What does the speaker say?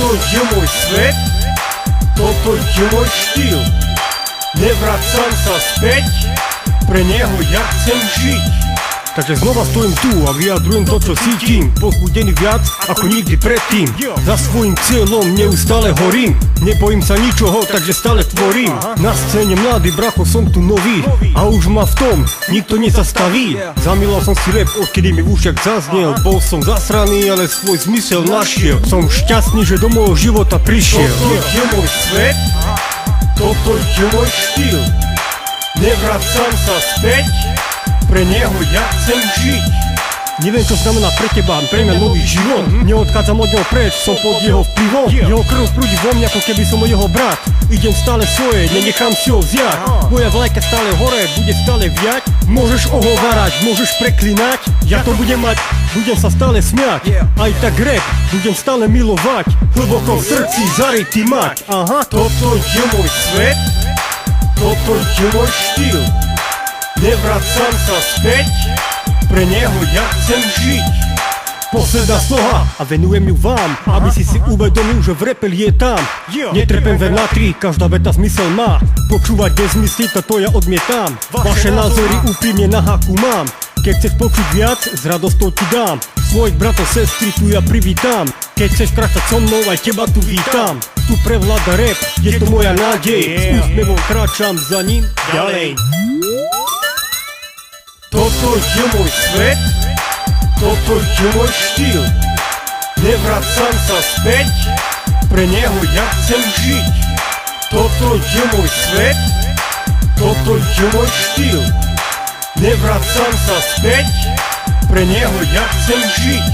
Toto je môj svet, toto je môj štýl. Nevracam sa späť, pre neho ja chcem žiť. Takže znova stojím tu a vyjadrujem to, čo cítim. Pozbudený viac ako nikdy predtým. Za svojím cieľom neustále horím. Nebojím sa ničoho, takže stále tvorím. Na scéne mladý bracho, som tu nový a už ma v tom nikto nezastaví. Zamiloval som si rap, odkedy mi v ušiach zaznel. Bol som zasraný, ale svoj zmysel našiel. Som šťastný, že do môjho života prišiel. Toto je môj svet, toto je môj štýl. Nevracam sa späť, pre neho ja chcem žiť. Neviem, čo znamená pre teba, pre mňa nový život. Neodchádzam od neho preč, som pod jeho vplyvom. Jeho krv prúdi vo mne, ako keby som jeho brat. Idem stále svoje, nenechám si ho vziať. Moja vlajka stále hore, bude stále viať. Môžeš ohovárať, môžeš preklinať. Ja to budem mať, budem sa stále smiať. Aj tak rap, budem stále milovať. Hlboko v srdci zarytý mať. Aha, toto je môj svet, toto je môj štýl. Nevracam sa späť, pre neho ja chcem žiť. Posledná sloha a venujem ju vám, aby si uvedomil, že v rape je tam. Netrpem ver na tri, každá veta zmysel má. Počúvať nezmysly, toto ja odmietam. Vaše názory úprimne na haku mám. Keď chceš počuť viac, s radosťou ti dám. Svojich bratov, sestry tu ja privítam. Keď chceš kráčať so mnou, aj teba tu vítam. Tu prevláda rap, je to moja nádej. S úsmevom kráčam za ním ďalej. Toto je môj svet, toto je môj štýl. Nevracam sa späť, pre neho ja chcem žiť. Toto je môj svet, toto je môj štýl. Nevracam sa späť, pre neho ja chcem žiť.